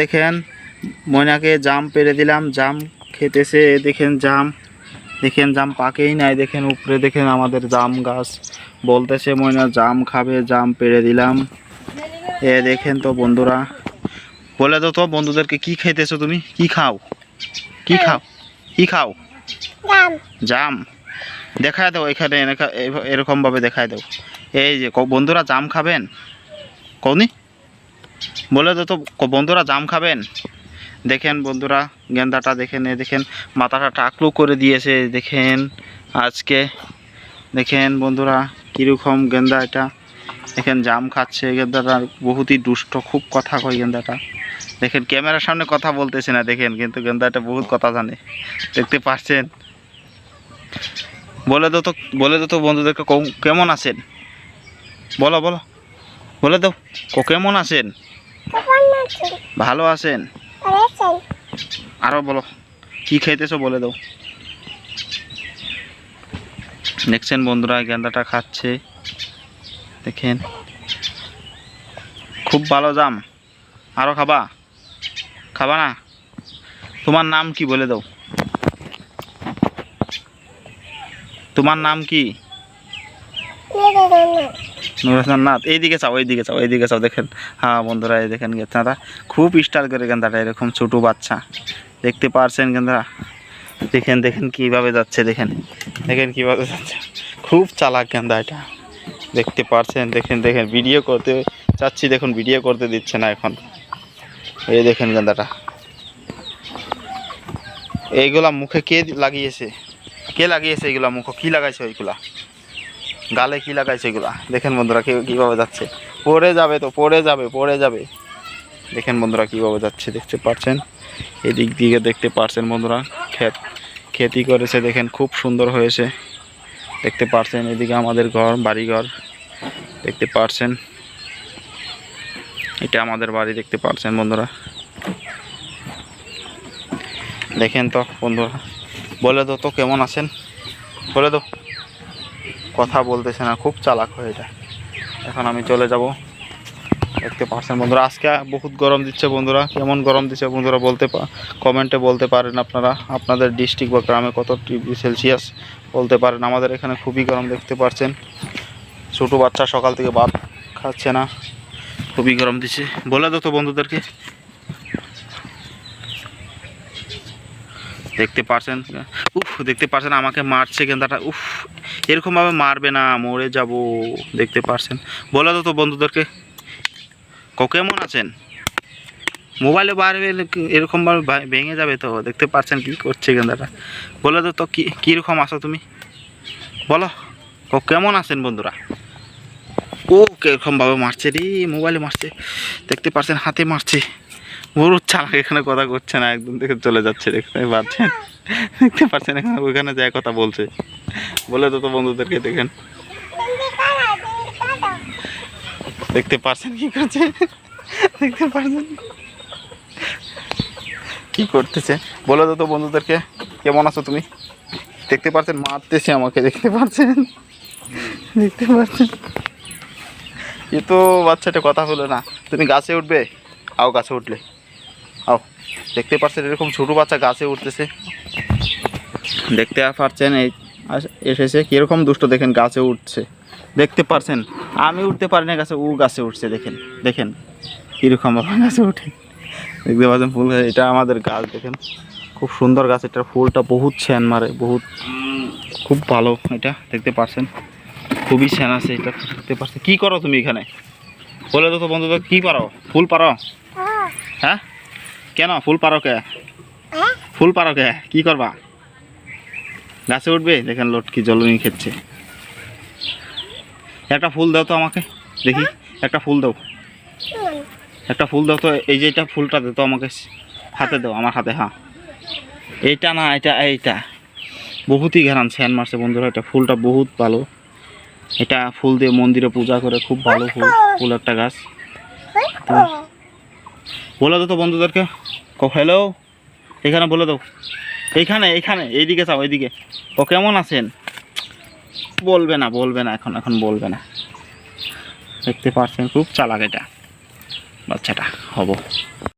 দেখেন ময়নাকে জাম পেড়ে দিলাম, জাম খেতেছে। দেখেন জাম, দেখেন জাম পাকেই নাই। দেখেন উপরে দেখেন আমাদের জাম গাছ, বলতেছে ময়না জাম খাবে, জাম পেড়ে দিলাম। দেখেন তো বন্ধুরা, বলে দাও তো বন্ধুদেরকে কি খাইতেছো তুমি? কি খাও? কি খাও? কি খাও? জাম। দেখায় দাও এখানে, এরকম ভাবে দেখায় দাও। এই যে বন্ধুরা জাম খাবেন কওনি? বলে দাও তো বন্ধুরা জাম খাবেন। দেখেন বন্ধুরা গেন্দাটা দেখেন, দেখেন মাথাটা টাকলু করে দিয়েছে। দেখেন আজকে, দেখেন বন্ধুরা কীরকম গেন্দা এটা। দেখেন জাম খাচ্ছে গেন্দাটা, বহুতই দুষ্ট, খুব কথা কয় গেন্দাটা। দেখেন ক্যামেরার সামনে কথা বলতেছে না দেখেন, কিন্তু গেন্দাটা বহুত কথা জানে, দেখতে পাচ্ছেন। বলে দাও তো, বলে দাও তো বন্ধুদেরকে কেমন আছেন? বলো বলো, বলে দাও কেমন আছেন? ভালো আছেন? আরো বলো কি খাইতেছো বলে দাও। দেখছেন বন্ধুরা গেন্দাটা খাচ্ছে, দেখেন খুব ভালো জাম। আরো খাবা? খাবা না? তোমার নাম কি বলে দাও? তোমার নাম কি? নুরহাসান। এইদিকে চাও, এইদিকে চাও, এইদিকে চাও। দেখেন হ্যাঁ বন্ধুরা, এই দেখেন গেন্দাটা খুব স্টাইল করে গেন্দাটা, এরকম ছোটো বাচ্চা, দেখতে পারছেন গেন্দা। দেখেন দেখেন কিভাবে যাচ্ছে, দেখেন দেখেন কিভাবে যাচ্ছে, খুব চালাক গেন্দা এটা, দেখতে পারছেন। দেখেন দেখেন ভিডিও করতে চাচ্ছি, দেখুন ভিডিও করতে দিচ্ছে না এখন। এই দেখেন গেন্দাটা, এইগুলা মুখে কে লাগিয়েছে? কে লাগিয়েছে এইগুলা? মুখ কি লাগাইছে? ওইগুলা গালে কি লাগাইছে এগুলা? দেখেন বন্ধুরা কিভাবে যাচ্ছে, পড়ে যাবে তো, পড়ে যাবে, পড়ে যাবে। দেখেন বন্ধুরা কিভাবে যাচ্ছে, দেখতে পাচ্ছেন। এদিক দিকে দেখতে পাচ্ছেন বন্ধুরা খেতি করেছে, দেখেন খুব সুন্দর হয়েছে, দেখতে পাচ্ছেন। এদিকে আমাদের ঘর, বাড়িঘর দেখতে পাচ্ছেন, এটা আমাদের বাড়ি দেখতে পাচ্ছেন বন্ধুরা। দেখেন তো বন্ধুরা, বলে দাও তো কেমন আছেন? বলে দাও। কথা বলতেছে না, খুব চালাক হয়ে এটা। এখন আমি চলে যাব, দেখতে পাচ্ছেন বন্ধুরা। আজকে বহুত গরম দিচ্ছে বন্ধুরা, কেমন গরম দিচ্ছে বন্ধুরা বলতে কমেন্টে বলতে পারেন আপনারা, আপনাদের ডিস্ট্রিক্ট বা গ্রামে কত ডিগ্রি সেলসিয়াস বলতে পারেন। আমাদের এখানে খুবই গরম, দেখতে পাচ্ছেন। ছোটো বাচ্চা সকাল থেকে ভাত খাচ্ছে না, খুবই গরম দিচ্ছে। বলে দাও তো বন্ধুদেরকে। দেখতে পাচ্ছেন, উফ দেখতে পাচ্ছেন আমাকে মারছে গেন্দাটা, উফ এরকমভাবে মারবে না, মরে যাব, দেখতে পাচ্ছেন। বলে দাও তো বন্ধুদেরকে কেমন আছেন? মোবাইলে বাইরে এরকমভাবে ভেঙে যাবে তো, দেখতে পাচ্ছেন কি করছে গেন্দাটা। বলে দাও তো কীরকম আছো তুমি? বলো কেমন আছেন বন্ধুরা। ও কিরকমভাবে মারছে রে, মোবাইলে মারছে, দেখতে পাচ্ছেন হাতে মারছে। বড় চালাক, এখানে কথা করছে না, একদম দেখে চলে যাচ্ছে, দেখতে পাচ্ছেন। দেখতে পাচ্ছেন এখানে ওইখানে যায় কথা বলছে। বলে তো বন্ধুদেরকে দেখেন, দেখতে পাচ্ছেন কি করছে, দেখতে পাচ্ছেন কি করতেছে। বলে তো বন্ধুদেরকে কেমন আছো তুমি? দেখতে পাচ্ছেন মারতেছে আমাকে, দেখতে পাচ্ছেন, দেখতে পাচ্ছেন। এ তো বাচ্চাটা কথা হলো না। তুমি গাছে উঠবে? আও গাছে উঠলে আও। দেখতে পাচ্ছেন এরকম ছোটো বাচ্চা গাছে উঠতেছে, দেখতে পাচ্ছেন। এই এসেছে কীরকম দুষ্ট, দেখেন গাছে উঠছে, দেখতে পাচ্ছেন। আমি উঠতে পারি না গাছে, ও গাছে উঠছে, দেখেন দেখেন কীরকম গাছে উঠে, দেখতে পাচ্ছেন। ফুল এটা আমাদের গাছ, দেখেন খুব সুন্দর গাছ, এটা ফুলটা বহুত ছ্যান মারে, বহুত খুব ভালো এটা, দেখতে পাচ্ছেন খুবই ছ্যান আছে এটা, দেখতে পাচ্ছেন। কী করো তুমি এখানে? বলে তো বন্ধুদের কী পারো? ফুল পারো? হ্যাঁ কেন ফুল পারো কে? ফুল পারো কে? কী করবা? গাছে উঠবে? দেখেন লটকি জলনি খেচ্ছে। একটা ফুল দাও তো আমাকে দেখি, একটা ফুল দাও, একটা ফুল দাও তো। এই যে এটা ফুলটা দাও তো আমাকে, হাতে দাও, আমার হাতে। হ্যাঁ এইটা না, এটা এইটা বহুতই ঘেরান ছ্যান মারছে বন্ধুরা, এটা ফুলটা বহুত ভালো। এটা ফুল দিয়ে মন্দিরে পূজা করে, খুব ভালো ফুল, ফুল একটা গাছ। বলে দাও তো বন্ধুদেরকে হ্যালো, এখানে বলে দাও, এইখানে এইখানে এইদিকে চাও, এইদিকে। কেমন আছেন? বলবে না, বলবে না, এখন এখন বলবে না, দেখতে পাচ্ছেন খুব চালাক এটা বাচ্চাটা হব।